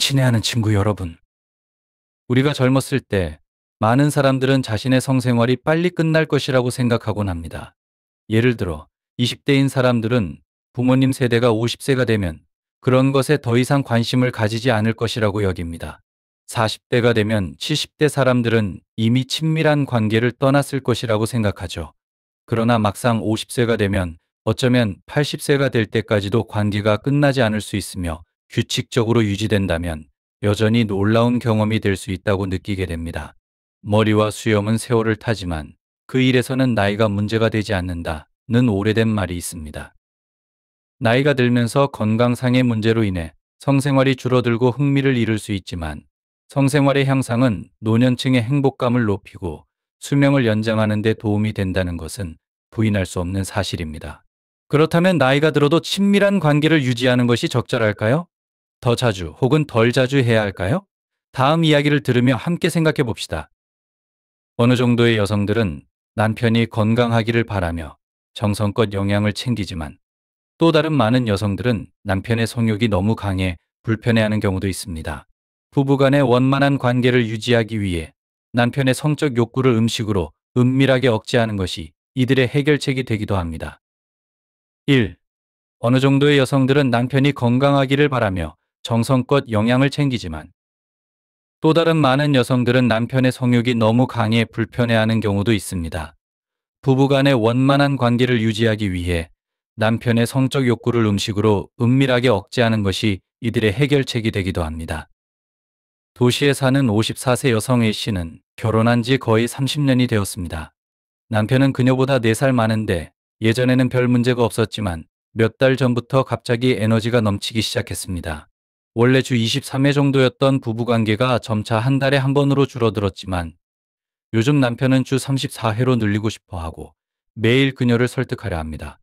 친애하는 친구 여러분, 우리가 젊었을 때 많은 사람들은 자신의 성생활이 빨리 끝날 것이라고 생각하곤 합니다. 예를 들어 20대인 사람들은 부모님 세대가 50세가 되면 그런 것에 더 이상 관심을 가지지 않을 것이라고 여깁니다. 40대가 되면 70대 사람들은 이미 친밀한 관계를 떠났을 것이라고 생각하죠. 그러나 막상 50세가 되면 어쩌면 80세가 될 때까지도 관계가 끝나지 않을 수 있으며 규칙적으로 유지된다면 여전히 놀라운 경험이 될 수 있다고 느끼게 됩니다. 머리와 수염은 세월을 타지만 그 일에서는 나이가 문제가 되지 않는다는 오래된 말이 있습니다. 나이가 들면서 건강상의 문제로 인해 성생활이 줄어들고 흥미를 잃을 수 있지만 성생활의 향상은 노년층의 행복감을 높이고 수명을 연장하는 데 도움이 된다는 것은 부인할 수 없는 사실입니다. 그렇다면 나이가 들어도 친밀한 관계를 유지하는 것이 적절할까요? 더 자주 혹은 덜 자주 해야 할까요? 다음 이야기를 들으며 함께 생각해 봅시다. 어느 정도의 여성들은 남편이 건강하기를 바라며 정성껏 영양을 챙기지만 또 다른 많은 여성들은 남편의 성욕이 너무 강해 불편해하는 경우도 있습니다. 부부간의 원만한 관계를 유지하기 위해 남편의 성적 욕구를 음식으로 은밀하게 억제하는 것이 이들의 해결책이 되기도 합니다. 1. 어느 정도의 여성들은 남편이 건강하기를 바라며 정성껏 영양을 챙기지만 또 다른 많은 여성들은 남편의 성욕이 너무 강해 불편해하는 경우도 있습니다. 부부간의 원만한 관계를 유지하기 위해 남편의 성적 욕구를 음식으로 은밀하게 억제하는 것이 이들의 해결책이 되기도 합니다. 도시에 사는 54세 여성 A씨는 결혼한 지 거의 30년이 되었습니다. 남편은 그녀보다 4살 많은데 예전에는 별 문제가 없었지만 몇 달 전부터 갑자기 에너지가 넘치기 시작했습니다. 원래 주 23회 정도였던 부부관계가 점차 한 달에 한 번으로 줄어들었지만 요즘 남편은 주 34회로 늘리고 싶어 하고 매일 그녀를 설득하려 합니다.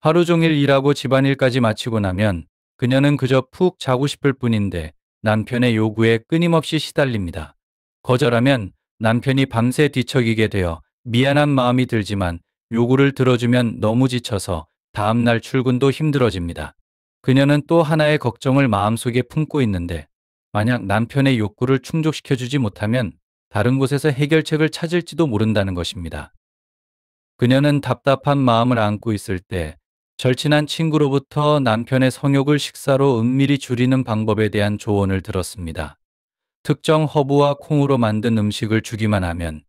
하루 종일 일하고 집안일까지 마치고 나면 그녀는 그저 푹 자고 싶을 뿐인데 남편의 요구에 끊임없이 시달립니다. 거절하면 남편이 밤새 뒤척이게 되어 미안한 마음이 들지만 요구를 들어주면 너무 지쳐서 다음날 출근도 힘들어집니다. 그녀는 또 하나의 걱정을 마음속에 품고 있는데 만약 남편의 욕구를 충족시켜주지 못하면 다른 곳에서 해결책을 찾을지도 모른다는 것입니다. 그녀는 답답한 마음을 안고 있을 때 절친한 친구로부터 남편의 성욕을 식사로 은밀히 줄이는 방법에 대한 조언을 들었습니다. 특정 허브와 콩으로 만든 음식을 주기만 하면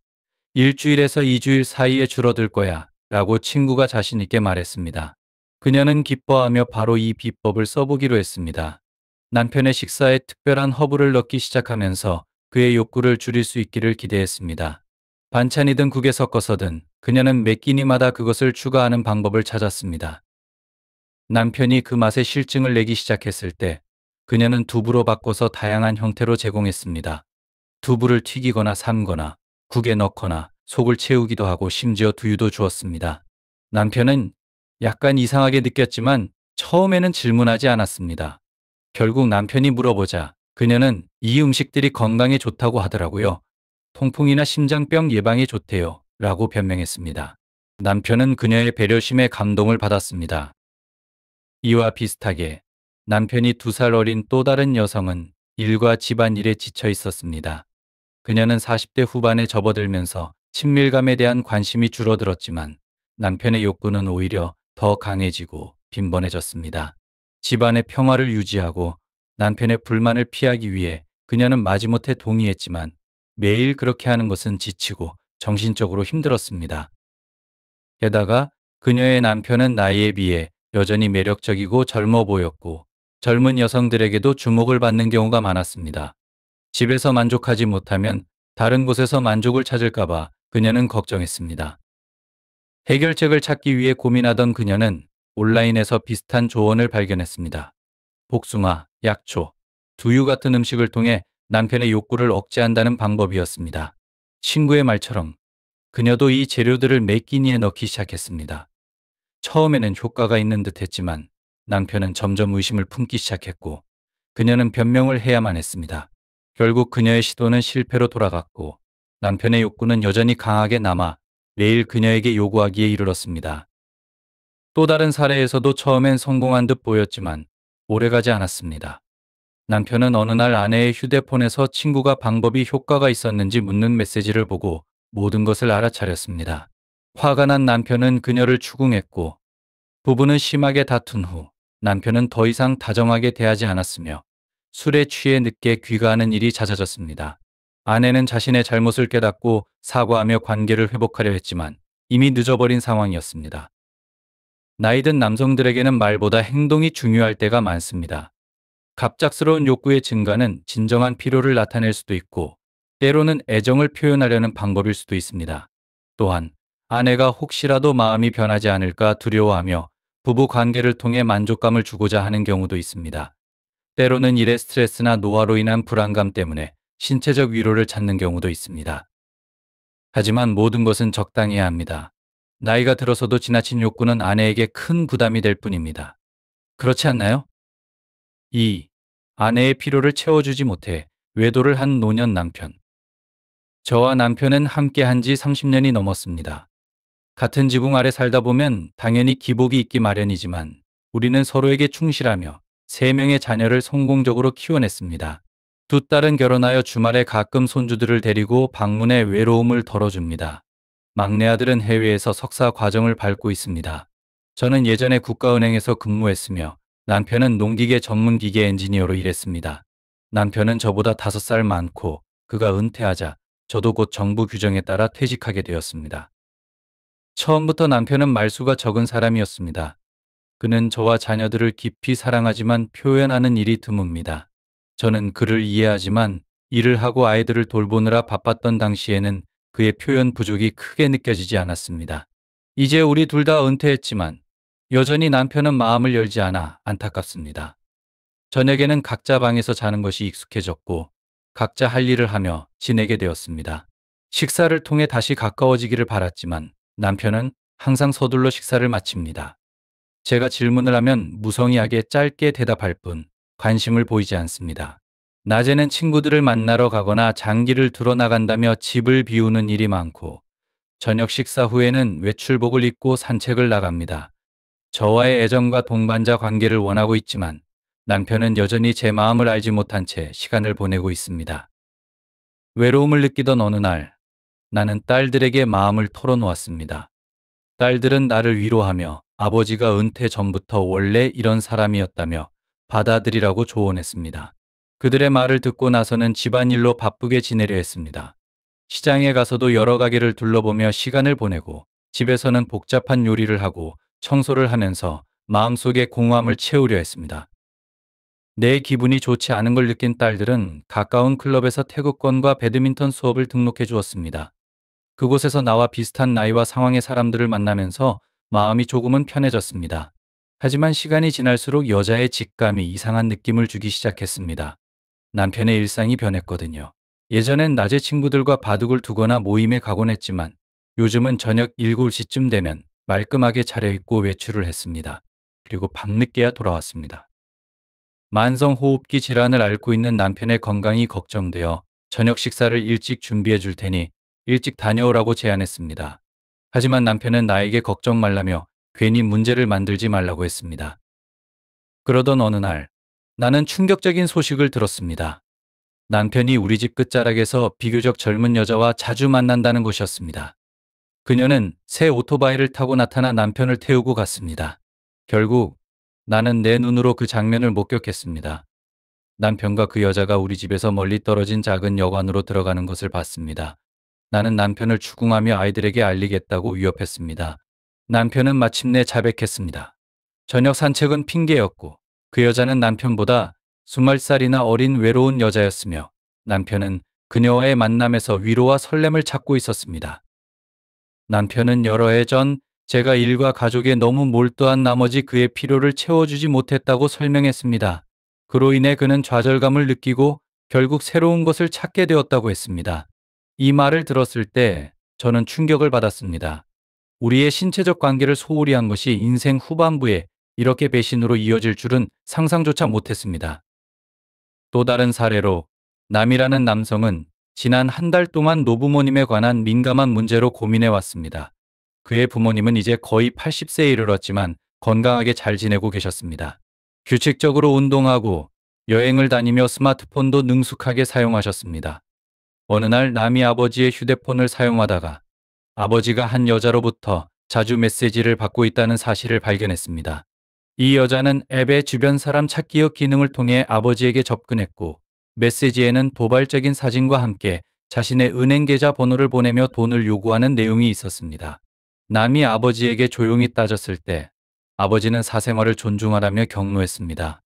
일주일에서 2주일 사이에 줄어들 거야 라고 친구가 자신 있게 말했습니다. 그녀는 기뻐하며 바로 이 비법을 써보기로 했습니다. 남편의 식사에 특별한 허브를 넣기 시작하면서 그의 욕구를 줄일 수 있기를 기대했습니다. 반찬이든 국에 섞어서든 그녀는 매 끼니마다 그것을 추가하는 방법을 찾았습니다. 남편이 그 맛에 실증을 내기 시작했을 때 그녀는 두부로 바꿔서 다양한 형태로 제공했습니다. 두부를 튀기거나 삶거나 국에 넣거나 속을 채우기도 하고 심지어 두유도 주었습니다. 남편은 약간 이상하게 느꼈지만 처음에는 질문하지 않았습니다. 결국 남편이 물어보자 그녀는 이 음식들이 건강에 좋다고 하더라고요. 통풍이나 심장병 예방에 좋대요. 라고 변명했습니다. 남편은 그녀의 배려심에 감동을 받았습니다. 이와 비슷하게 남편이 2살 어린 또 다른 여성은 일과 집안일에 지쳐 있었습니다. 그녀는 40대 후반에 접어들면서 친밀감에 대한 관심이 줄어들었지만 남편의 욕구는 오히려 더 강해지고 빈번해졌습니다. 집안의 평화를 유지하고 남편의 불만을 피하기 위해 그녀는 마지못해 동의했지만 매일 그렇게 하는 것은 지치고 정신적으로 힘들었습니다. 게다가 그녀의 남편은 나이에 비해 여전히 매력적이고 젊어 보였고 젊은 여성들에게도 주목을 받는 경우가 많았습니다. 집에서 만족하지 못하면 다른 곳에서 만족을 찾을까봐 그녀는 걱정했습니다. 해결책을 찾기 위해 고민하던 그녀는 온라인에서 비슷한 조언을 발견했습니다. 복숭아, 약초, 두유 같은 음식을 통해 남편의 욕구를 억제한다는 방법이었습니다. 친구의 말처럼 그녀도 이 재료들을 매 끼니에 넣기 시작했습니다. 처음에는 효과가 있는 듯 했지만 남편은 점점 의심을 품기 시작했고 그녀는 변명을 해야만 했습니다. 결국 그녀의 시도는 실패로 돌아갔고 남편의 욕구는 여전히 강하게 남아 매일 그녀에게 요구하기에 이르렀습니다. 또 다른 사례에서도 처음엔 성공한 듯 보였지만 오래가지 않았습니다. 남편은 어느 날 아내의 휴대폰에서 친구가 방법이 효과가 있었는지 묻는 메시지를 보고 모든 것을 알아차렸습니다. 화가 난 남편은 그녀를 추궁했고 부부는 심하게 다툰 후 남편은 더 이상 다정하게 대하지 않았으며 술에 취해 늦게 귀가하는 일이 잦아졌습니다. 아내는 자신의 잘못을 깨닫고 사과하며 관계를 회복하려 했지만 이미 늦어버린 상황이었습니다. 나이든 남성들에게는 말보다 행동이 중요할 때가 많습니다. 갑작스러운 욕구의 증가는 진정한 필요를 나타낼 수도 있고 때로는 애정을 표현하려는 방법일 수도 있습니다. 또한 아내가 혹시라도 마음이 변하지 않을까 두려워하며 부부 관계를 통해 만족감을 주고자 하는 경우도 있습니다. 때로는 일의 스트레스나 노화로 인한 불안감 때문에 신체적 위로를 찾는 경우도 있습니다. 하지만 모든 것은 적당해야 합니다. 나이가 들어서도 지나친 욕구는 아내에게 큰 부담이 될 뿐입니다. 그렇지 않나요? 2. 아내의 필요를 채워주지 못해 외도를 한 노년 남편. 저와 남편은 함께 한 지 30년이 넘었습니다. 같은 지붕 아래 살다 보면 당연히 기복이 있기 마련이지만 우리는 서로에게 충실하며 3명의 자녀를 성공적으로 키워냈습니다. 두 딸은 결혼하여 주말에 가끔 손주들을 데리고 방문해 외로움을 덜어줍니다. 막내 아들은 해외에서 석사 과정을 밟고 있습니다. 저는 예전에 국가은행에서 근무했으며 남편은 농기계 전문기계 엔지니어로 일했습니다. 남편은 저보다 5살 많고 그가 은퇴하자 저도 곧 정부 규정에 따라 퇴직하게 되었습니다. 처음부터 남편은 말수가 적은 사람이었습니다. 그는 저와 자녀들을 깊이 사랑하지만 표현하는 일이 드뭅니다. 저는 그를 이해하지만 일을 하고 아이들을 돌보느라 바빴던 당시에는 그의 표현 부족이 크게 느껴지지 않았습니다. 이제 우리 둘 다 은퇴했지만 여전히 남편은 마음을 열지 않아 안타깝습니다. 저녁에는 각자 방에서 자는 것이 익숙해졌고 각자 할 일을 하며 지내게 되었습니다. 식사를 통해 다시 가까워지기를 바랐지만 남편은 항상 서둘러 식사를 마칩니다. 제가 질문을 하면 무성의하게 짧게 대답할 뿐 관심을 보이지 않습니다. 낮에는 친구들을 만나러 가거나 장기를 들어 나간다며 집을 비우는 일이 많고 저녁 식사 후에는 외출복을 입고 산책을 나갑니다. 저와의 애정과 동반자 관계를 원하고 있지만 남편은 여전히 제 마음을 알지 못한 채 시간을 보내고 있습니다. 외로움을 느끼던 어느 날 나는 딸들에게 마음을 털어놓았습니다. 딸들은 나를 위로하며 아버지가 은퇴 전부터 원래 이런 사람이었다며 받아들이라고 조언했습니다. 그들의 말을 듣고 나서는 집안일로 바쁘게 지내려 했습니다. 시장에 가서도 여러 가게를 둘러보며 시간을 보내고 집에서는 복잡한 요리를 하고 청소를 하면서 마음속에 공허함을 채우려 했습니다. 내 기분이 좋지 않은 걸 느낀 딸들은 가까운 클럽에서 태극권과 배드민턴 수업을 등록해 주었습니다. 그곳에서 나와 비슷한 나이와 상황의 사람들을 만나면서 마음이 조금은 편해졌습니다. 하지만 시간이 지날수록 여자의 직감이 이상한 느낌을 주기 시작했습니다. 남편의 일상이 변했거든요. 예전엔 낮에 친구들과 바둑을 두거나 모임에 가곤 했지만 요즘은 저녁 7시쯤 되면 말끔하게 차려입고 외출을 했습니다. 그리고 밤늦게야 돌아왔습니다. 만성호흡기 질환을 앓고 있는 남편의 건강이 걱정되어 저녁 식사를 일찍 준비해 줄 테니 일찍 다녀오라고 제안했습니다. 하지만 남편은 나에게 걱정 말라며 괜히 문제를 만들지 말라고 했습니다. 그러던 어느 날 나는 충격적인 소식을 들었습니다. 남편이 우리 집 끝자락에서 비교적 젊은 여자와 자주 만난다는 것이었습니다. 그녀는 새 오토바이를 타고 나타나 남편을 태우고 갔습니다. 결국 나는 내 눈으로 그 장면을 목격했습니다. 남편과 그 여자가 우리 집에서 멀리 떨어진 작은 여관으로 들어가는 것을 봤습니다. 나는 남편을 추궁하며 아이들에게 알리겠다고 위협했습니다. 남편은 마침내 자백했습니다. 저녁 산책은 핑계였고 그 여자는 남편보다 20살이나 어린 외로운 여자였으며 남편은 그녀와의 만남에서 위로와 설렘을 찾고 있었습니다. 남편은 여러 해 전 제가 일과 가족에 너무 몰두한 나머지 그의 필요를 채워주지 못했다고 설명했습니다. 그로 인해 그는 좌절감을 느끼고 결국 새로운 것을 찾게 되었다고 했습니다. 이 말을 들었을 때 저는 충격을 받았습니다. 우리의 신체적 관계를 소홀히 한 것이 인생 후반부에 이렇게 배신으로 이어질 줄은 상상조차 못했습니다. 또 다른 사례로 남이라는 남성은 지난 한 달 동안 노부모님에 관한 민감한 문제로 고민해 왔습니다. 그의 부모님은 이제 거의 80세에 이르렀지만 건강하게 잘 지내고 계셨습니다. 규칙적으로 운동하고 여행을 다니며 스마트폰도 능숙하게 사용하셨습니다. 어느 날 남이 아버지의 휴대폰을 사용하다가 아버지가 한 여자로부터 자주 메시지를 받고 있다는 사실을 발견했습니다. 이 여자는 앱의 주변 사람 찾기역 기능을 통해 아버지에게 접근했고, 메시지에는 도발적인 사진과 함께 자신의 은행 계좌 번호를 보내며 돈을 요구하는 내용이 있었습니다. 남이 아버지에게 조용히 따졌을 때 아버지는 사생활을 존중하라며 격노했습니다.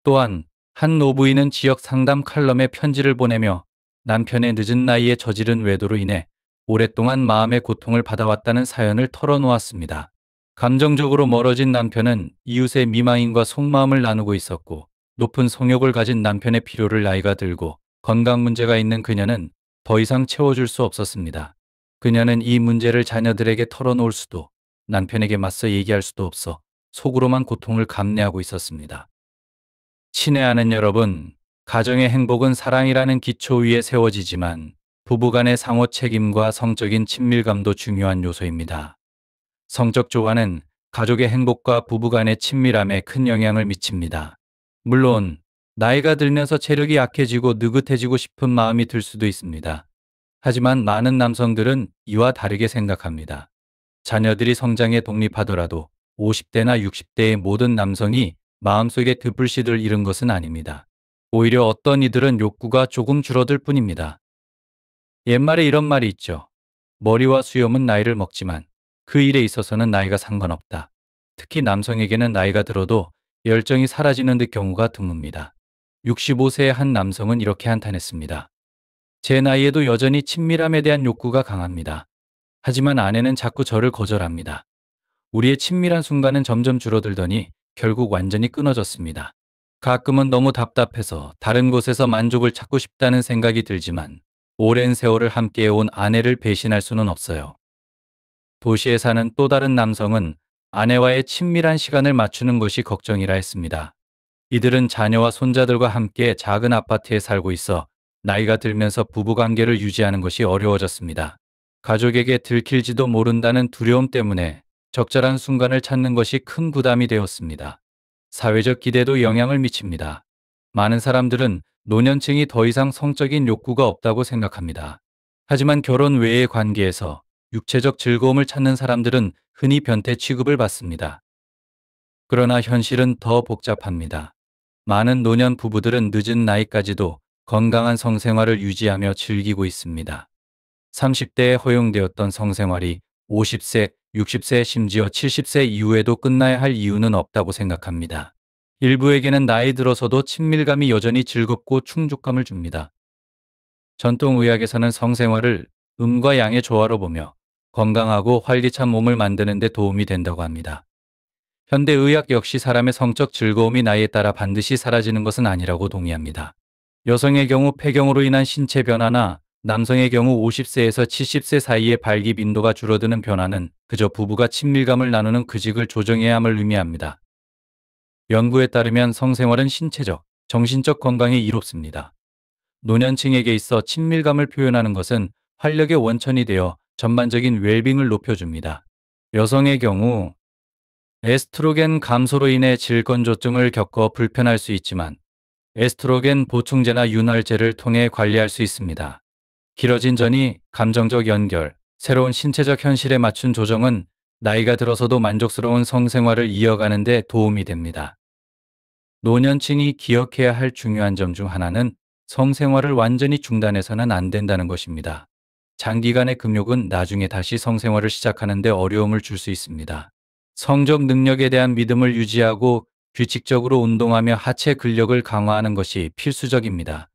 또한 한 노부인은 지역 상담 칼럼에 편지를 보내며 남편의 늦은 나이에 저지른 외도로 인해 오랫동안 마음의 고통을 받아왔다는 사연을 털어놓았습니다. 감정적으로 멀어진 남편은 이웃의 미망인과 속마음을 나누고 있었고, 높은 성욕을 가진 남편의 필요를 나이가 들고 건강 문제가 있는 그녀는 더 이상 채워줄 수 없었습니다. 그녀는 이 문제를 자녀들에게 털어놓을 수도, 남편에게 맞서 얘기할 수도 없어 속으로만 고통을 감내하고 있었습니다. 친애하는 여러분, 가정의 행복은 사랑이라는 기초 위에 세워지지만 부부간의 상호 책임과 성적인 친밀감도 중요한 요소입니다. 성적 조화는 가족의 행복과 부부간의 친밀함에 큰 영향을 미칩니다. 물론 나이가 들면서 체력이 약해지고 느긋해지고 싶은 마음이 들 수도 있습니다. 하지만 많은 남성들은 이와 다르게 생각합니다. 자녀들이 성장해 독립하더라도 50대나 60대의 모든 남성이 마음속에 드불씨를 잃은 것은 아닙니다. 오히려 어떤 이들은 욕구가 조금 줄어들 뿐입니다. 옛말에 이런 말이 있죠. 머리와 수염은 나이를 먹지만 그 일에 있어서는 나이가 상관없다. 특히 남성에게는 나이가 들어도 열정이 사라지는 듯 경우가 드뭅니다. 65세의 한 남성은 이렇게 한탄했습니다. 제 나이에도 여전히 친밀함에 대한 욕구가 강합니다. 하지만 아내는 자꾸 저를 거절합니다. 우리의 친밀한 순간은 점점 줄어들더니 결국 완전히 끊어졌습니다. 가끔은 너무 답답해서 다른 곳에서 만족을 찾고 싶다는 생각이 들지만 오랜 세월을 함께해온 아내를 배신할 수는 없어요. 도시에 사는 또 다른 남성은 아내와의 친밀한 시간을 맞추는 것이 걱정이라 했습니다. 이들은 자녀와 손자들과 함께 작은 아파트에 살고 있어 나이가 들면서 부부관계를 유지하는 것이 어려워졌습니다. 가족에게 들킬지도 모른다는 두려움 때문에 적절한 순간을 찾는 것이 큰 부담이 되었습니다. 사회적 기대도 영향을 미칩니다. 많은 사람들은 노년층이 더 이상 성적인 욕구가 없다고 생각합니다. 하지만 결혼 외의 관계에서 육체적 즐거움을 찾는 사람들은 흔히 변태 취급을 받습니다. 그러나 현실은 더 복잡합니다. 많은 노년 부부들은 늦은 나이까지도 건강한 성생활을 유지하며 즐기고 있습니다. 30대에 허용되었던 성생활이 50세, 60세, 심지어 70세 이후에도 끝나야 할 이유는 없다고 생각합니다. 일부에게는 나이 들어서도 친밀감이 여전히 즐겁고 충족감을 줍니다. 전통의학에서는 성생활을 음과 양의 조화로 보며 건강하고 활기찬 몸을 만드는 데 도움이 된다고 합니다. 현대의학 역시 사람의 성적 즐거움이 나이에 따라 반드시 사라지는 것은 아니라고 동의합니다. 여성의 경우 폐경으로 인한 신체 변화나 남성의 경우 50세에서 70세 사이의 발기 빈도가 줄어드는 변화는 그저 부부가 친밀감을 나누는 규칙을 조정해야 함을 의미합니다. 연구에 따르면 성생활은 신체적, 정신적 건강에 이롭습니다. 노년층에게 있어 친밀감을 표현하는 것은 활력의 원천이 되어 전반적인 웰빙을 높여줍니다. 여성의 경우 에스트로겐 감소로 인해 질건조증을 겪어 불편할 수 있지만 에스트로겐 보충제나 윤활제를 통해 관리할 수 있습니다. 길어진 전이, 감정적 연결, 새로운 신체적 현실에 맞춘 조정은 나이가 들어서도 만족스러운 성생활을 이어가는 데 도움이 됩니다. 노년층이 기억해야 할 중요한 점 중 하나는 성생활을 완전히 중단해서는 안 된다는 것입니다. 장기간의 금욕은 나중에 다시 성생활을 시작하는 데 어려움을 줄 수 있습니다. 성적 능력에 대한 믿음을 유지하고 규칙적으로 운동하며 하체 근력을 강화하는 것이 필수적입니다.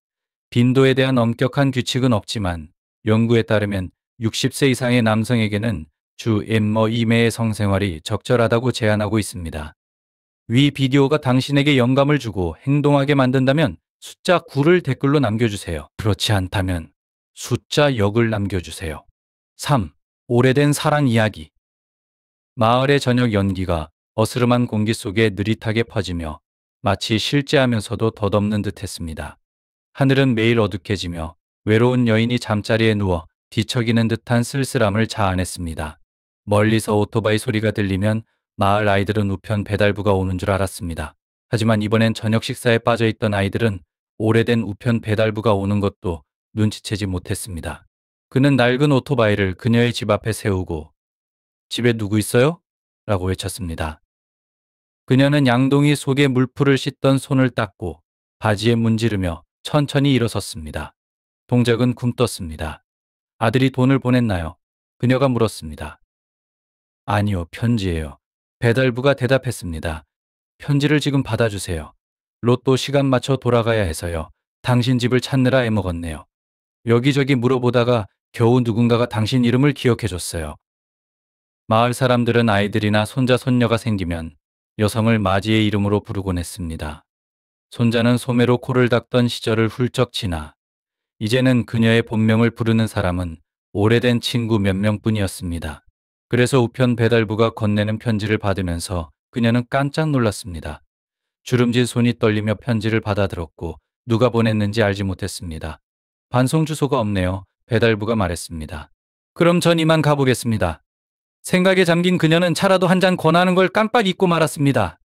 빈도에 대한 엄격한 규칙은 없지만 연구에 따르면 60세 이상의 남성에게는 주 2매의 성생활이 적절하다고 제안하고 있습니다. 위 비디오가 당신에게 영감을 주고 행동하게 만든다면 숫자 9를 댓글로 남겨주세요. 그렇지 않다면 숫자 0을 남겨주세요. 3. 오래된 사랑 이야기. 마을의 저녁 연기가 어스름한 공기 속에 느릿하게 퍼지며 마치 실제하면서도 덧없는 듯했습니다. 하늘은 매일 어둑해지며 외로운 여인이 잠자리에 누워 뒤척이는 듯한 쓸쓸함을 자아냈습니다. 멀리서 오토바이 소리가 들리면 마을 아이들은 우편 배달부가 오는 줄 알았습니다. 하지만 이번엔 저녁 식사에 빠져있던 아이들은 오래된 우편 배달부가 오는 것도 눈치채지 못했습니다. 그는 낡은 오토바이를 그녀의 집 앞에 세우고 집에 누구 있어요? 라고 외쳤습니다. 그녀는 양동이 속에 물풀을 씻던 손을 닦고 바지에 문지르며 천천히 일어섰습니다. 동작은 굼떴습니다. 아들이 돈을 보냈나요? 그녀가 물었습니다. 아니요, 편지예요. 배달부가 대답했습니다. 편지를 지금 받아주세요. 로또 시간 맞춰 돌아가야 해서요. 당신 집을 찾느라 애먹었네요. 여기저기 물어보다가 겨우 누군가가 당신 이름을 기억해줬어요. 마을 사람들은 아이들이나 손자, 손녀가 생기면 여성을 맞이의 이름으로 부르곤 했습니다. 손자는 소매로 코를 닦던 시절을 훌쩍 지나 이제는 그녀의 본명을 부르는 사람은 오래된 친구 몇 명뿐이었습니다. 그래서 우편 배달부가 건네는 편지를 받으면서 그녀는 깜짝 놀랐습니다. 주름진 손이 떨리며 편지를 받아들었고 누가 보냈는지 알지 못했습니다. 반송 주소가 없네요. 배달부가 말했습니다. 그럼 전 이만 가보겠습니다. 생각에 잠긴 그녀는 차라도 한 잔 권하는 걸 깜빡 잊고 말았습니다.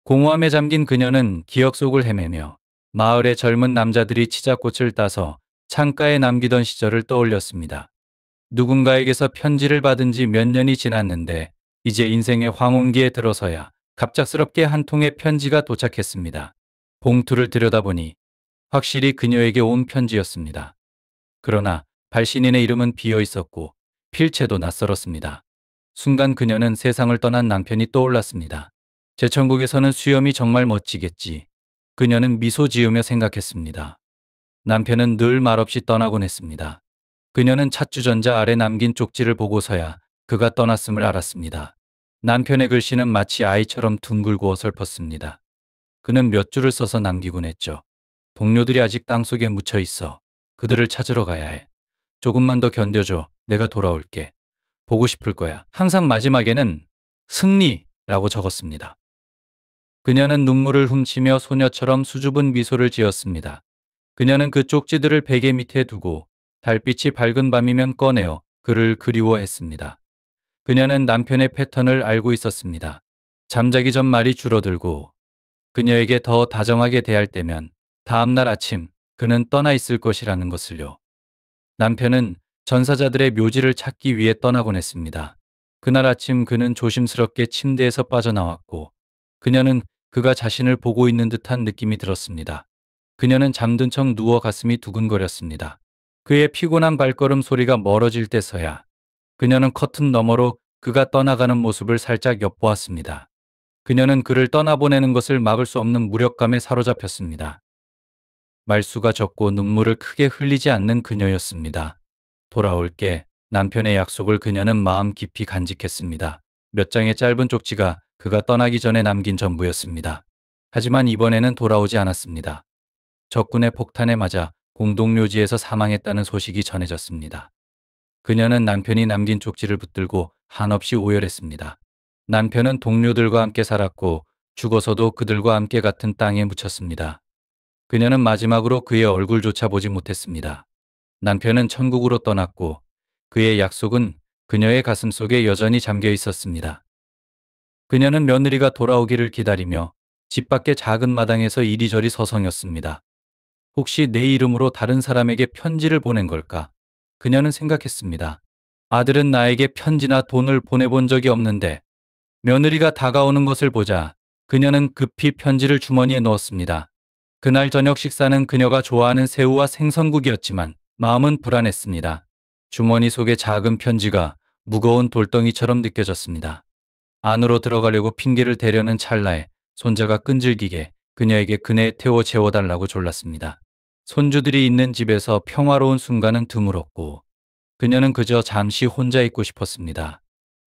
공허함에 잠긴 그녀는 기억 속을 헤매며 마을의 젊은 남자들이 치자꽃을 따서 창가에 남기던 시절을 떠올렸습니다. 누군가에게서 편지를 받은 지 몇 년이 지났는데 이제 인생의 황혼기에 들어서야 갑작스럽게 한 통의 편지가 도착했습니다. 봉투를 들여다보니 확실히 그녀에게 온 편지였습니다. 그러나 발신인의 이름은 비어 있었고 필체도 낯설었습니다. 순간 그녀는 세상을 떠난 남편이 떠올랐습니다. 제천국에서는 수염이 정말 멋지겠지. 그녀는 미소 지으며 생각했습니다. 남편은 늘 말없이 떠나곤 했습니다. 그녀는 찻주전자 아래 남긴 쪽지를 보고서야 그가 떠났음을 알았습니다. 남편의 글씨는 마치 아이처럼 둥글고 어설펐습니다. 그는 몇 줄을 써서 남기곤 했죠. 동료들이 아직 땅속에 묻혀 있어. 그들을 찾으러 가야 해. 조금만 더 견뎌줘. 내가 돌아올게. 보고 싶을 거야. 항상 마지막에는 승리라고 적었습니다. 그녀는 눈물을 훔치며 소녀처럼 수줍은 미소를 지었습니다. 그녀는 그 쪽지들을 베개 밑에 두고 달빛이 밝은 밤이면 꺼내어 그를 그리워했습니다. 그녀는 남편의 패턴을 알고 있었습니다. 잠자기 전 말이 줄어들고 그녀에게 더 다정하게 대할 때면 다음날 아침 그는 떠나 있을 것이라는 것을요. 남편은 전사자들의 묘지를 찾기 위해 떠나곤 했습니다. 그날 아침 그는 조심스럽게 침대에서 빠져나왔고 그녀는 그가 자신을 보고 있는 듯한 느낌이 들었습니다. 그녀는 잠든 척 누워 가슴이 두근거렸습니다. 그의 피곤한 발걸음 소리가 멀어질 때서야 그녀는 커튼 너머로 그가 떠나가는 모습을 살짝 엿보았습니다. 그녀는 그를 떠나보내는 것을 막을 수 없는 무력감에 사로잡혔습니다. 말수가 적고 눈물을 크게 흘리지 않는 그녀였습니다. 돌아올게. 남편의 약속을 그녀는 마음 깊이 간직했습니다. 몇 장의 짧은 쪽지가 그가 떠나기 전에 남긴 전부였습니다. 하지만 이번에는 돌아오지 않았습니다. 적군의 폭탄에 맞아 공동묘지에서 사망했다는 소식이 전해졌습니다. 그녀는 남편이 남긴 쪽지를 붙들고 한없이 오열했습니다. 남편은 동료들과 함께 살았고 죽어서도 그들과 함께 같은 땅에 묻혔습니다. 그녀는 마지막으로 그의 얼굴조차 보지 못했습니다. 남편은 천국으로 떠났고 그의 약속은 그녀의 가슴 속에 여전히 잠겨 있었습니다. 그녀는 며느리가 돌아오기를 기다리며 집 밖의 작은 마당에서 이리저리 서성였습니다. 혹시 내 이름으로 다른 사람에게 편지를 보낸 걸까? 그녀는 생각했습니다. 아들은 나에게 편지나 돈을 보내본 적이 없는데 며느리가 다가오는 것을 보자 그녀는 급히 편지를 주머니에 넣었습니다. 그날 저녁 식사는 그녀가 좋아하는 새우와 생선국이었지만 마음은 불안했습니다. 주머니 속의 작은 편지가 무거운 돌덩이처럼 느껴졌습니다. 안으로 들어가려고 핑계를 대려는 찰나에 손자가 끈질기게 그녀에게 그네에 태워 재워달라고 졸랐습니다. 손주들이 있는 집에서 평화로운 순간은 드물었고 그녀는 그저 잠시 혼자 있고 싶었습니다.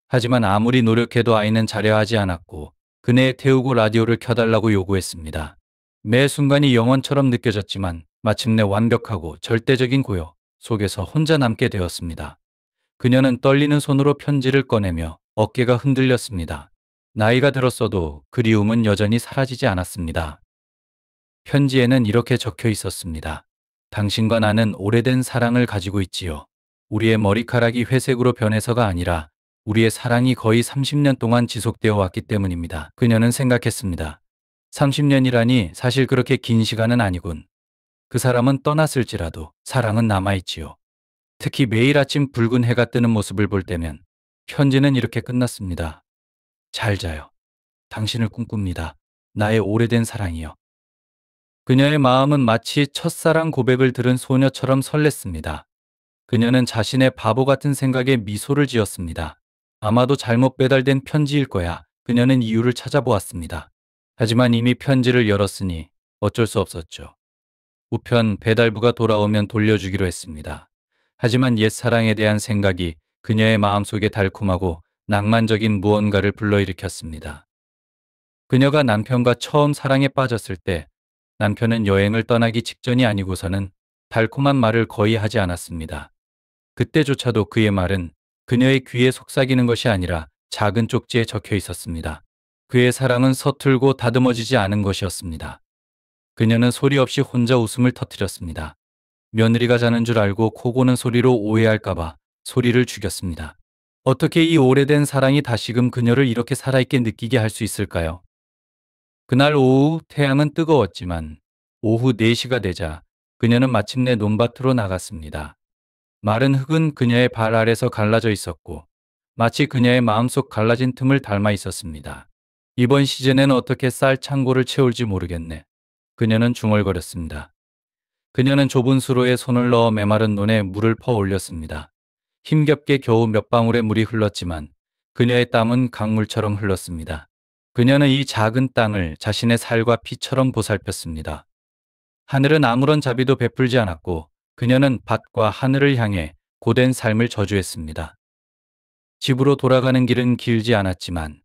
하지만 아무리 노력해도 아이는 자려 하지 않았고 그네에 태우고 라디오를 켜달라고 요구했습니다. 매 순간이 영원처럼 느껴졌지만 마침내 완벽하고 절대적인 고요 속에서 혼자 남게 되었습니다. 그녀는 떨리는 손으로 편지를 꺼내며 어깨가 흔들렸습니다. 나이가 들었어도 그리움은 여전히 사라지지 않았습니다. 편지에는 이렇게 적혀 있었습니다. 당신과 나는 오래된 사랑을 가지고 있지요. 우리의 머리카락이 회색으로 변해서가 아니라 우리의 사랑이 거의 30년 동안 지속되어 왔기 때문입니다. 그녀는 생각했습니다. 30년이라니 사실 그렇게 긴 시간은 아니군. 그 사람은 떠났을지라도 사랑은 남아있지요. 특히 매일 아침 붉은 해가 뜨는 모습을 볼 때면 편지는 이렇게 끝났습니다. 잘 자요. 당신을 꿈꿉니다. 나의 오래된 사랑이요. 그녀의 마음은 마치 첫사랑 고백을 들은 소녀처럼 설렜습니다. 그녀는 자신의 바보 같은 생각에 미소를 지었습니다. 아마도 잘못 배달된 편지일 거야. 그녀는 이유를 찾아보았습니다. 하지만 이미 편지를 열었으니 어쩔 수 없었죠. 우편 배달부가 돌아오면 돌려주기로 했습니다. 하지만 옛사랑에 대한 생각이 그녀의 마음속에 달콤하고 낭만적인 무언가를 불러일으켰습니다. 그녀가 남편과 처음 사랑에 빠졌을 때 남편은 여행을 떠나기 직전이 아니고서는 달콤한 말을 거의 하지 않았습니다. 그때조차도 그의 말은 그녀의 귀에 속삭이는 것이 아니라 작은 쪽지에 적혀 있었습니다. 그의 사랑은 서툴고 다듬어지지 않은 것이었습니다. 그녀는 소리 없이 혼자 웃음을 터뜨렸습니다. 며느리가 자는 줄 알고 코 고는 소리로 오해할까봐 소리를 죽였습니다. 어떻게 이 오래된 사랑이 다시금 그녀를 이렇게 살아있게 느끼게 할 수 있을까요? 그날 오후 태양은 뜨거웠지만 오후 4시가 되자 그녀는 마침내 논밭으로 나갔습니다. 마른 흙은 그녀의 발 아래서 갈라져 있었고 마치 그녀의 마음속 갈라진 틈을 닮아 있었습니다. 이번 시즌에는 어떻게 쌀 창고를 채울지 모르겠네. 그녀는 중얼거렸습니다. 그녀는 좁은 수로에 손을 넣어 메마른 논에 물을 퍼 올렸습니다. 힘겹게 겨우 몇 방울의 물이 흘렀지만 그녀의 땀은 강물처럼 흘렀습니다. 그녀는 이 작은 땅을 자신의 살과 피처럼 보살폈습니다. 하늘은 아무런 자비도 베풀지 않았고 그녀는 밭과 하늘을 향해 고된 삶을 저주했습니다. 집으로 돌아가는 길은 길지 않았지만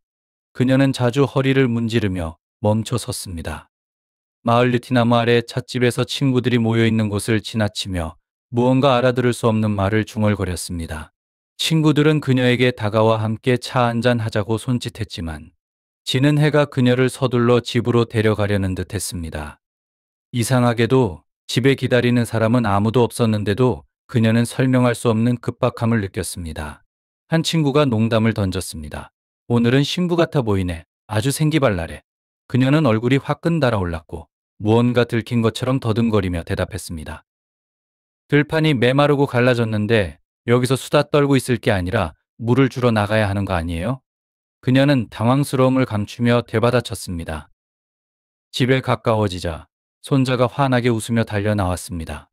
그녀는 자주 허리를 문지르며 멈춰 섰습니다. 마을 느티나무 아래 찻집에서 친구들이 모여있는 곳을 지나치며 무언가 알아들을 수 없는 말을 중얼거렸습니다. 친구들은 그녀에게 다가와 함께 차 한잔 하자고 손짓했지만 지는 해가 그녀를 서둘러 집으로 데려가려는 듯 했습니다. 이상하게도 집에 기다리는 사람은 아무도 없었는데도 그녀는 설명할 수 없는 급박함을 느꼈습니다. 한 친구가 농담을 던졌습니다. 오늘은 신부 같아 보이네. 아주 생기발랄해. 그녀는 얼굴이 화끈 달아올랐고 무언가 들킨 것처럼 더듬거리며 대답했습니다. 들판이 메마르고 갈라졌는데 여기서 수다 떨고 있을 게 아니라 물을 주러 나가야 하는 거 아니에요? 그녀는 당황스러움을 감추며 되받아쳤습니다. 집에 가까워지자 손자가 환하게 웃으며 달려 나왔습니다.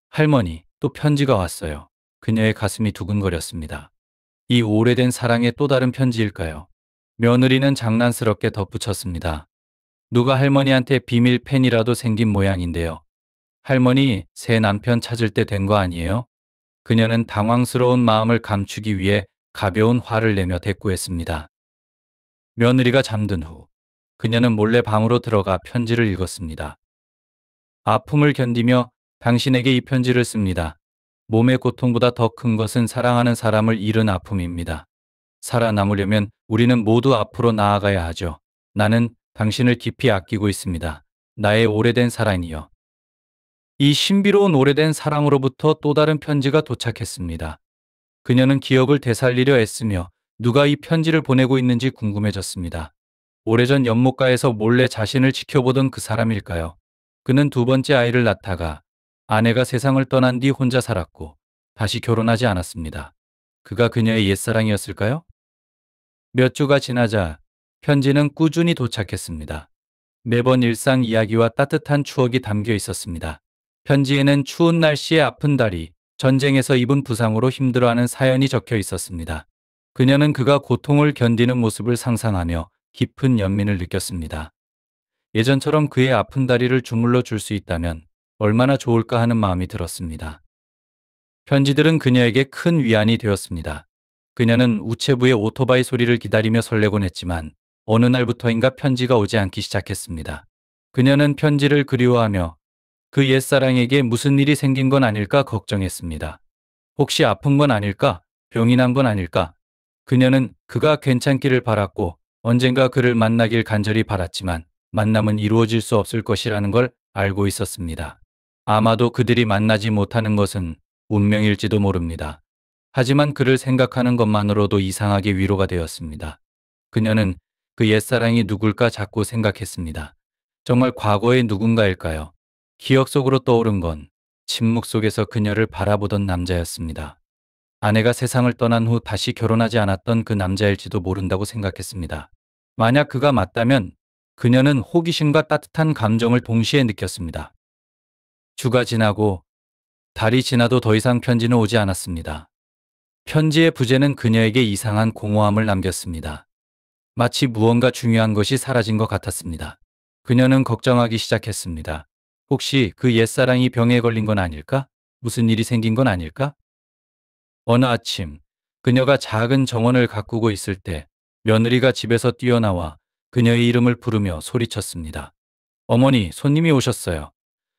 할머니, 또 편지가 왔어요. 그녀의 가슴이 두근거렸습니다. 이 오래된 사랑의 또 다른 편지일까요? 며느리는 장난스럽게 덧붙였습니다. 누가 할머니한테 비밀 펜이라도 생긴 모양인데요. 할머니, 새 남편 찾을 때 된 거 아니에요? 그녀는 당황스러운 마음을 감추기 위해 가벼운 화를 내며 대꾸했습니다. 며느리가 잠든 후 그녀는 몰래 방으로 들어가 편지를 읽었습니다. 아픔을 견디며 당신에게 이 편지를 씁니다. 몸의 고통보다 더 큰 것은 사랑하는 사람을 잃은 아픔입니다. 살아남으려면 우리는 모두 앞으로 나아가야 하죠. 나는 당신을 깊이 아끼고 있습니다. 나의 오래된 사랑이요. 이 신비로운 오래된 사랑으로부터 또 다른 편지가 도착했습니다. 그녀는 기억을 되살리려 애쓰며 누가 이 편지를 보내고 있는지 궁금해졌습니다. 오래전 연못가에서 몰래 자신을 지켜보던 그 사람일까요? 그는 두 번째 아이를 낳다가 아내가 세상을 떠난 뒤 혼자 살았고 다시 결혼하지 않았습니다. 그가 그녀의 옛사랑이었을까요? 몇 주가 지나자 편지는 꾸준히 도착했습니다. 매번 일상 이야기와 따뜻한 추억이 담겨 있었습니다. 편지에는 추운 날씨에 아픈 다리, 전쟁에서 입은 부상으로 힘들어하는 사연이 적혀 있었습니다. 그녀는 그가 고통을 견디는 모습을 상상하며 깊은 연민을 느꼈습니다. 예전처럼 그의 아픈 다리를 주물러 줄 수 있다면 얼마나 좋을까 하는 마음이 들었습니다. 편지들은 그녀에게 큰 위안이 되었습니다. 그녀는 우체부의 오토바이 소리를 기다리며 설레곤 했지만 어느 날부터인가 편지가 오지 않기 시작했습니다. 그녀는 편지를 그리워하며 그 옛사랑에게 무슨 일이 생긴 건 아닐까 걱정했습니다. 혹시 아픈 건 아닐까? 병이 난 건 아닐까? 그녀는 그가 괜찮기를 바랐고 언젠가 그를 만나길 간절히 바랐지만 만남은 이루어질 수 없을 것이라는 걸 알고 있었습니다. 아마도 그들이 만나지 못하는 것은 운명일지도 모릅니다. 하지만 그를 생각하는 것만으로도 이상하게 위로가 되었습니다. 그녀는 그 옛사랑이 누굴까 자꾸 생각했습니다. 정말 과거의 누군가일까요? 기억 속으로 떠오른 건 침묵 속에서 그녀를 바라보던 남자였습니다. 아내가 세상을 떠난 후 다시 결혼하지 않았던 그 남자일지도 모른다고 생각했습니다. 만약 그가 맞다면 그녀는 호기심과 따뜻한 감정을 동시에 느꼈습니다. 주가 지나고 달이 지나도 더 이상 편지는 오지 않았습니다. 편지의 부재는 그녀에게 이상한 공허함을 남겼습니다. 마치 무언가 중요한 것이 사라진 것 같았습니다. 그녀는 걱정하기 시작했습니다. 혹시 그 옛사랑이 병에 걸린 건 아닐까? 무슨 일이 생긴 건 아닐까? 어느 아침, 그녀가 작은 정원을 가꾸고 있을 때 며느리가 집에서 뛰어나와 그녀의 이름을 부르며 소리쳤습니다. 어머니, 손님이 오셨어요.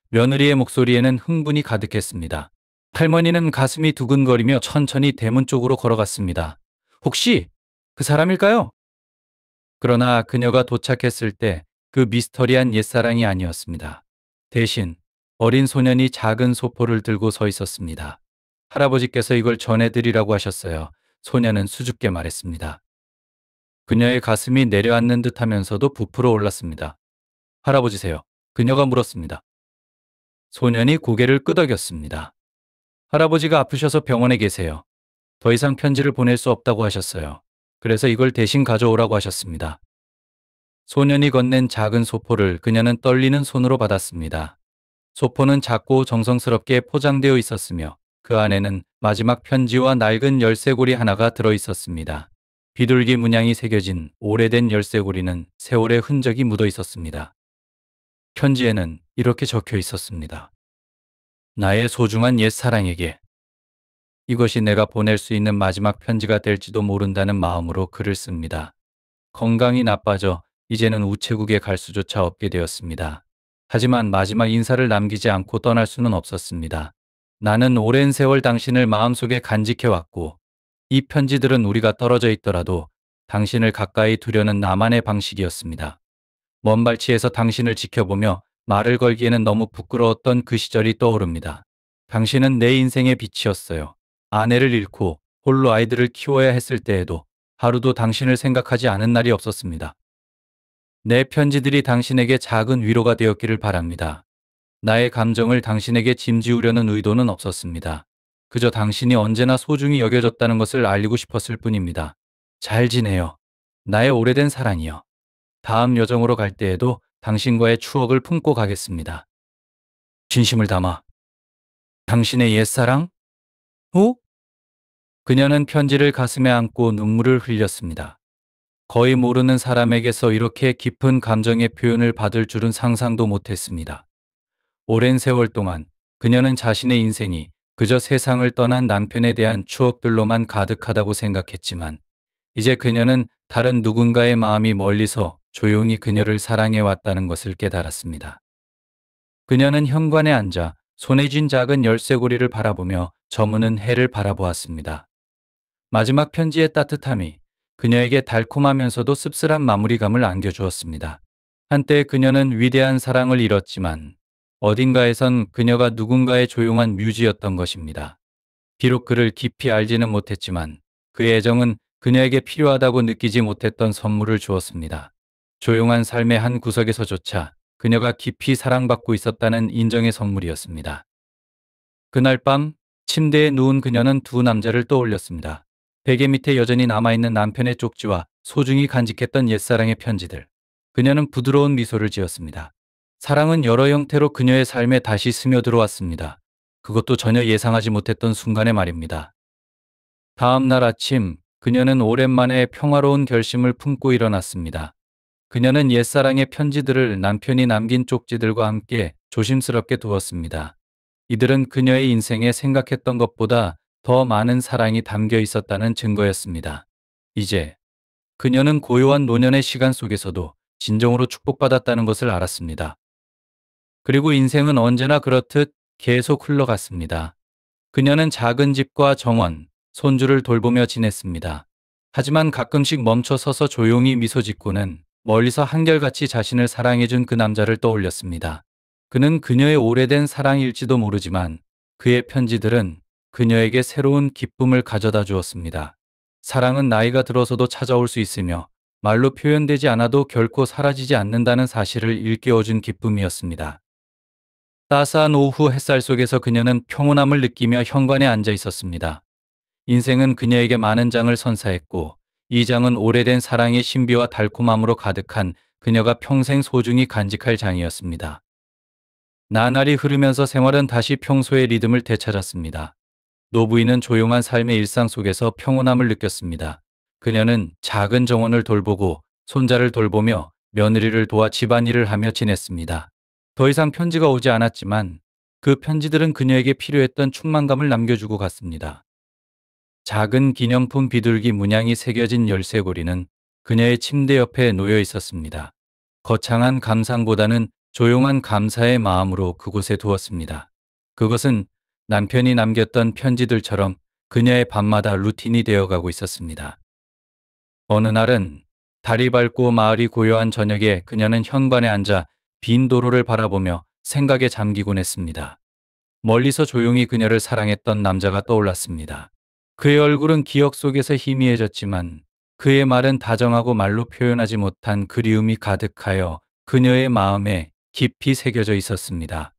며느리의 목소리에는 흥분이 가득했습니다. 할머니는 가슴이 두근거리며 천천히 대문 쪽으로 걸어갔습니다. 혹시 그 사람일까요? 그러나 그녀가 도착했을 때 그 미스터리한 옛사랑이 아니었습니다. 대신 어린 소년이 작은 소포를 들고 서 있었습니다. 할아버지께서 이걸 전해드리라고 하셨어요. 소년은 수줍게 말했습니다. 그녀의 가슴이 내려앉는 듯 하면서도 부풀어 올랐습니다. 할아버지세요? 그녀가 물었습니다. 소년이 고개를 끄덕였습니다. 할아버지가 아프셔서 병원에 계세요. 더 이상 편지를 보낼 수 없다고 하셨어요. 그래서 이걸 대신 가져오라고 하셨습니다. 소년이 건넨 작은 소포를 그녀는 떨리는 손으로 받았습니다. 소포는 작고 정성스럽게 포장되어 있었으며 그 안에는 마지막 편지와 낡은 열쇠고리 하나가 들어 있었습니다. 비둘기 문양이 새겨진 오래된 열쇠고리는 세월의 흔적이 묻어 있었습니다. 편지에는 이렇게 적혀 있었습니다. 나의 소중한 옛사랑에게. 이것이 내가 보낼 수 있는 마지막 편지가 될지도 모른다는 마음으로 글을 씁니다. 건강이 나빠져 이제는 우체국에 갈 수조차 없게 되었습니다. 하지만 마지막 인사를 남기지 않고 떠날 수는 없었습니다. 나는 오랜 세월 당신을 마음속에 간직해왔고 이 편지들은 우리가 떨어져 있더라도 당신을 가까이 두려는 나만의 방식이었습니다. 먼 발치에서 당신을 지켜보며 말을 걸기에는 너무 부끄러웠던 그 시절이 떠오릅니다. 당신은 내 인생의 빛이었어요. 아내를 잃고 홀로 아이들을 키워야 했을 때에도 하루도 당신을 생각하지 않은 날이 없었습니다. 내 편지들이 당신에게 작은 위로가 되었기를 바랍니다. 나의 감정을 당신에게 짐지우려는 의도는 없었습니다. 그저 당신이 언제나 소중히 여겨졌다는 것을 알리고 싶었을 뿐입니다. 잘 지내요. 나의 오래된 사랑이요. 다음 여정으로 갈 때에도 당신과의 추억을 품고 가겠습니다. 진심을 담아. 당신의 옛사랑? 후? 그녀는 편지를 가슴에 안고 눈물을 흘렸습니다. 거의 모르는 사람에게서 이렇게 깊은 감정의 표현을 받을 줄은 상상도 못했습니다. 오랜 세월 동안 그녀는 자신의 인생이 그저 세상을 떠난 남편에 대한 추억들로만 가득하다고 생각했지만 이제 그녀는 다른 누군가의 마음이 멀리서 조용히 그녀를 사랑해왔다는 것을 깨달았습니다. 그녀는 현관에 앉아 손에 쥔 작은 열쇠고리를 바라보며 저무는 해를 바라보았습니다. 마지막 편지의 따뜻함이 그녀에게 달콤하면서도 씁쓸한 마무리감을 안겨주었습니다. 한때 그녀는 위대한 사랑을 잃었지만 어딘가에선 그녀가 누군가의 조용한 뮤즈였던 것입니다. 비록 그를 깊이 알지는 못했지만 그의 애정은 그녀에게 필요하다고 느끼지 못했던 선물을 주었습니다. 조용한 삶의 한 구석에서조차 그녀가 깊이 사랑받고 있었다는 인정의 선물이었습니다. 그날 밤 침대에 누운 그녀는 두 남자를 떠올렸습니다. 베개 밑에 여전히 남아있는 남편의 쪽지와 소중히 간직했던 옛사랑의 편지들. 그녀는 부드러운 미소를 지었습니다. 사랑은 여러 형태로 그녀의 삶에 다시 스며들어왔습니다. 그것도 전혀 예상하지 못했던 순간의 말입니다. 다음 날 아침 그녀는 오랜만에 평화로운 결심을 품고 일어났습니다. 그녀는 옛사랑의 편지들을 남편이 남긴 쪽지들과 함께 조심스럽게 두었습니다. 이들은 그녀의 인생에 생각했던 것보다 더 많은 사랑이 담겨 있었다는 증거였습니다. 이제 그녀는 고요한 노년의 시간 속에서도 진정으로 축복받았다는 것을 알았습니다. 그리고 인생은 언제나 그렇듯 계속 흘러갔습니다. 그녀는 작은 집과 정원, 손주를 돌보며 지냈습니다. 하지만 가끔씩 멈춰 서서 조용히 미소 짓고는 멀리서 한결같이 자신을 사랑해준 그 남자를 떠올렸습니다. 그는 그녀의 오래된 사랑일지도 모르지만 그의 편지들은 그녀에게 새로운 기쁨을 가져다 주었습니다. 사랑은 나이가 들어서도 찾아올 수 있으며 말로 표현되지 않아도 결코 사라지지 않는다는 사실을 일깨워준 기쁨이었습니다. 따스한 오후 햇살 속에서 그녀는 평온함을 느끼며 현관에 앉아 있었습니다. 인생은 그녀에게 많은 장을 선사했고, 이 장은 오래된 사랑의 신비와 달콤함으로 가득한 그녀가 평생 소중히 간직할 장이었습니다. 나날이 흐르면서 생활은 다시 평소의 리듬을 되찾았습니다. 노부인은 조용한 삶의 일상 속에서 평온함을 느꼈습니다. 그녀는 작은 정원을 돌보고 손자를 돌보며 며느리를 도와 집안일을 하며 지냈습니다. 더 이상 편지가 오지 않았지만 그 편지들은 그녀에게 필요했던 충만감을 남겨주고 갔습니다. 작은 기념품 비둘기 문양이 새겨진 열쇠고리는 그녀의 침대 옆에 놓여 있었습니다. 거창한 감상보다는 조용한 감사의 마음으로 그곳에 두었습니다. 그것은 남편이 남겼던 편지들처럼 그녀의 밤마다 루틴이 되어가고 있었습니다. 어느 날은 달이 밝고 마을이 고요한 저녁에 그녀는 현관에 앉아 빈 도로를 바라보며 생각에 잠기곤 했습니다. 멀리서 조용히 그녀를 사랑했던 남자가 떠올랐습니다. 그의 얼굴은 기억 속에서 희미해졌지만 그의 말은 다정하고 말로 표현하지 못한 그리움이 가득하여 그녀의 마음에 깊이 새겨져 있었습니다.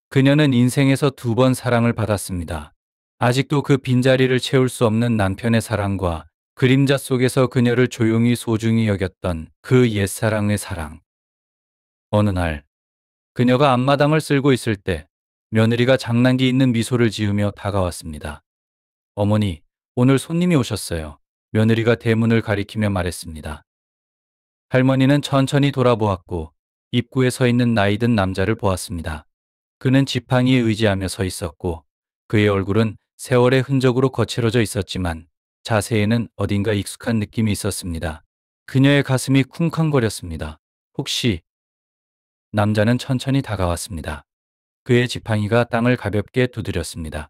그녀는 인생에서 2번 사랑을 받았습니다. 아직도 그 빈자리를 채울 수 없는 남편의 사랑과 그림자 속에서 그녀를 조용히 소중히 여겼던 그 옛사랑의 사랑. 어느 날 그녀가 앞마당을 쓸고 있을 때 며느리가 장난기 있는 미소를 지으며 다가왔습니다. 어머니, 오늘 손님이 오셨어요. 며느리가 대문을 가리키며 말했습니다. 할머니는 천천히 돌아보았고 입구에 서 있는 나이든 남자를 보았습니다. 그는 지팡이에 의지하며 서 있었고 그의 얼굴은 세월의 흔적으로 거칠어져 있었지만 자세에는 어딘가 익숙한 느낌이 있었습니다. 그녀의 가슴이 쿵쾅거렸습니다. 혹시 남자는 천천히 다가왔습니다. 그의 지팡이가 땅을 가볍게 두드렸습니다.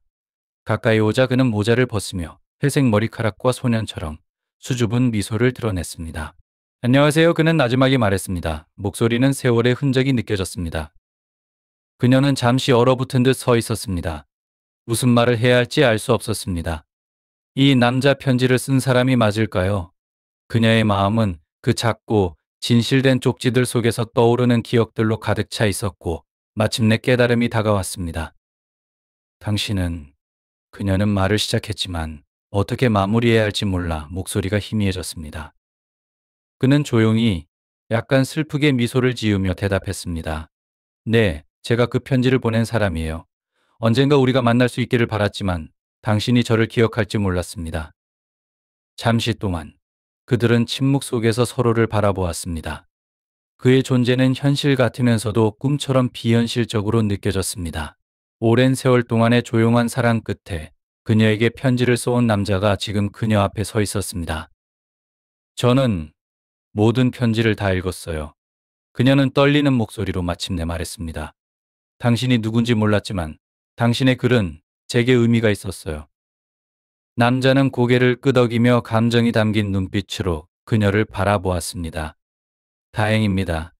가까이 오자 그는 모자를 벗으며 회색 머리카락과 소년처럼 수줍은 미소를 드러냈습니다. 안녕하세요. 그는 나지막이 말했습니다. 목소리는 세월의 흔적이 느껴졌습니다. 그녀는 잠시 얼어붙은 듯 서 있었습니다. 무슨 말을 해야 할지 알 수 없었습니다. 이 남자 편지를 쓴 사람이 맞을까요? 그녀의 마음은 그 작고 진실된 쪽지들 속에서 떠오르는 기억들로 가득 차 있었고 마침내 깨달음이 다가왔습니다. 당신은 그녀는 말을 시작했지만 어떻게 마무리해야 할지 몰라 목소리가 희미해졌습니다. 그는 조용히 약간 슬프게 미소를 지으며 대답했습니다. 네, 제가 그 편지를 보낸 사람이에요. 언젠가 우리가 만날 수 있기를 바랐지만 당신이 저를 기억할지 몰랐습니다. 잠시 동안 그들은 침묵 속에서 서로를 바라보았습니다. 그의 존재는 현실 같으면서도 꿈처럼 비현실적으로 느껴졌습니다. 오랜 세월 동안의 조용한 사랑 끝에 그녀에게 편지를 써온 남자가 지금 그녀 앞에 서 있었습니다. 저는 모든 편지를 다 읽었어요. 그녀는 떨리는 목소리로 마침내 말했습니다. 당신이 누군지 몰랐지만 당신의 글은 제게 의미가 있었어요. 남자는 고개를 끄덕이며 감정이 담긴 눈빛으로 그녀를 바라보았습니다. 다행입니다.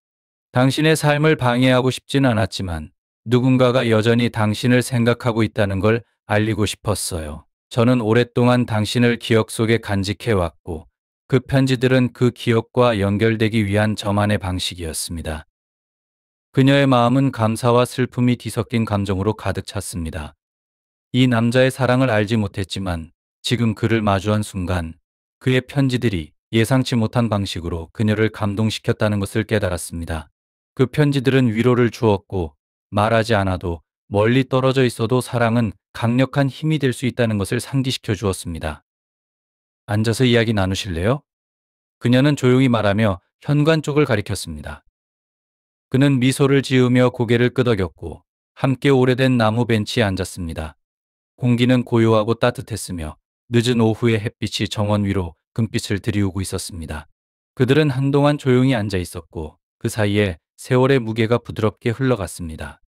당신의 삶을 방해하고 싶진 않았지만 누군가가 여전히 당신을 생각하고 있다는 걸 알리고 싶었어요. 저는 오랫동안 당신을 기억 속에 간직해왔고 그 편지들은 그 기억과 연결되기 위한 저만의 방식이었습니다. 그녀의 마음은 감사와 슬픔이 뒤섞인 감정으로 가득 찼습니다. 이 남자의 사랑을 알지 못했지만 지금 그를 마주한 순간 그의 편지들이 예상치 못한 방식으로 그녀를 감동시켰다는 것을 깨달았습니다. 그 편지들은 위로를 주었고 말하지 않아도 멀리 떨어져 있어도 사랑은 강력한 힘이 될 수 있다는 것을 상기시켜 주었습니다. 앉아서 이야기 나누실래요? 그녀는 조용히 말하며 현관 쪽을 가리켰습니다. 그는 미소를 지으며 고개를 끄덕였고 함께 오래된 나무 벤치에 앉았습니다. 공기는 고요하고 따뜻했으며 늦은 오후의 햇빛이 정원 위로 금빛을 들이우고 있었습니다. 그들은 한동안 조용히 앉아 있었고 그 사이에 세월의 무게가 부드럽게 흘러갔습니다.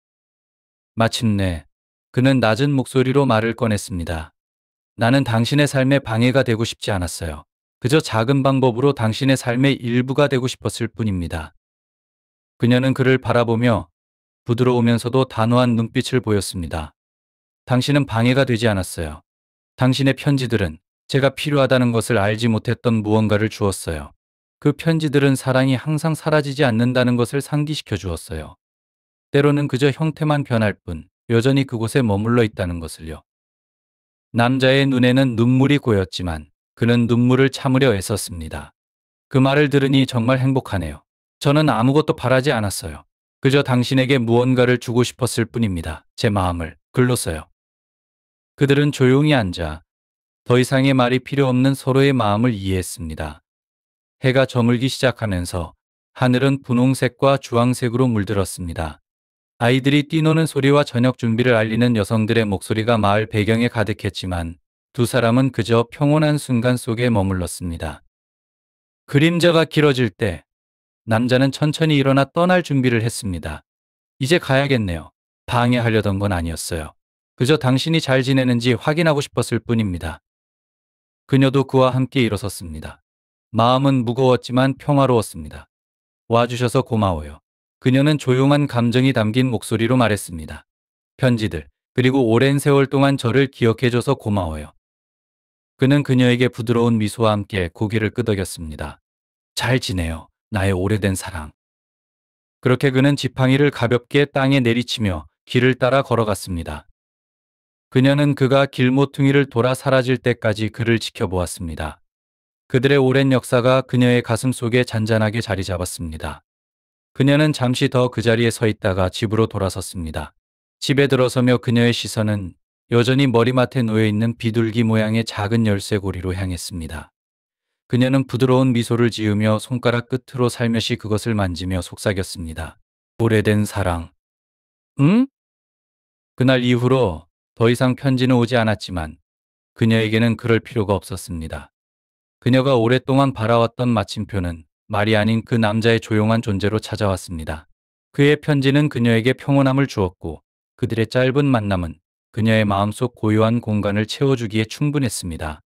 마침내 그는 낮은 목소리로 말을 꺼냈습니다. 나는 당신의 삶에 방해가 되고 싶지 않았어요. 그저 작은 방법으로 당신의 삶의 일부가 되고 싶었을 뿐입니다. 그녀는 그를 바라보며 부드러우면서도 단호한 눈빛을 보였습니다. 당신은 방해가 되지 않았어요. 당신의 편지들은 제가 필요하다는 것을 알지 못했던 무언가를 주었어요. 그 편지들은 사랑이 항상 사라지지 않는다는 것을 상기시켜 주었어요. 때로는 그저 형태만 변할 뿐 여전히 그곳에 머물러 있다는 것을요. 남자의 눈에는 눈물이 고였지만 그는 눈물을 참으려 애썼습니다. 그 말을 들으니 정말 행복하네요. 저는 아무것도 바라지 않았어요. 그저 당신에게 무언가를 주고 싶었을 뿐입니다. 제 마음을 글렀어요. 그들은 조용히 앉아 더 이상의 말이 필요 없는 서로의 마음을 이해했습니다. 해가 저물기 시작하면서 하늘은 분홍색과 주황색으로 물들었습니다. 아이들이 뛰노는 소리와 저녁 준비를 알리는 여성들의 목소리가 마을 배경에 가득했지만 두 사람은 그저 평온한 순간 속에 머물렀습니다. 그림자가 길어질 때 남자는 천천히 일어나 떠날 준비를 했습니다. 이제 가야겠네요. 방해하려던 건 아니었어요. 그저 당신이 잘 지내는지 확인하고 싶었을 뿐입니다. 그녀도 그와 함께 일어섰습니다. 마음은 무거웠지만 평화로웠습니다. 와주셔서 고마워요. 그녀는 조용한 감정이 담긴 목소리로 말했습니다. 편지들, 그리고 오랜 세월 동안 저를 기억해줘서 고마워요. 그는 그녀에게 부드러운 미소와 함께 고개를 끄덕였습니다. 잘 지내요, 나의 오래된 사랑. 그렇게 그는 지팡이를 가볍게 땅에 내리치며 길을 따라 걸어갔습니다. 그녀는 그가 길모퉁이를 돌아 사라질 때까지 그를 지켜보았습니다. 그들의 오랜 역사가 그녀의 가슴 속에 잔잔하게 자리 잡았습니다. 그녀는 잠시 더 그 자리에 서 있다가 집으로 돌아섰습니다. 집에 들어서며 그녀의 시선은 여전히 머리맡에 놓여있는 비둘기 모양의 작은 열쇠고리로 향했습니다. 그녀는 부드러운 미소를 지으며 손가락 끝으로 살며시 그것을 만지며 속삭였습니다. 오래된 사랑. 응? 그날 이후로 더 이상 편지는 오지 않았지만 그녀에게는 그럴 필요가 없었습니다. 그녀가 오랫동안 바라왔던 마침표는 말이 아닌 그 남자의 조용한 존재로 찾아왔습니다. 그의 편지는 그녀에게 평온함을 주었고 그들의 짧은 만남은 그녀의 마음속 고요한 공간을 채워주기에 충분했습니다.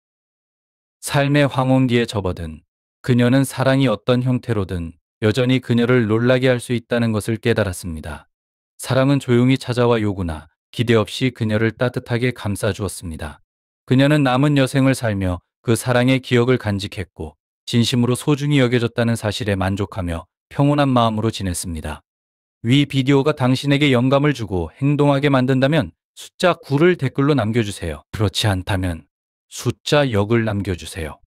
삶의 황혼기에 접어든 그녀는 사랑이 어떤 형태로든 여전히 그녀를 놀라게 할 수 있다는 것을 깨달았습니다. 사랑은 조용히 찾아와 요구나 기대 없이 그녀를 따뜻하게 감싸주었습니다. 그녀는 남은 여생을 살며 그 사랑의 기억을 간직했고 진심으로 소중히 여겨졌다는 사실에 만족하며 평온한 마음으로 지냈습니다. 위 비디오가 당신에게 영감을 주고 행동하게 만든다면 숫자 9를 댓글로 남겨주세요. 그렇지 않다면 숫자 0을 남겨주세요.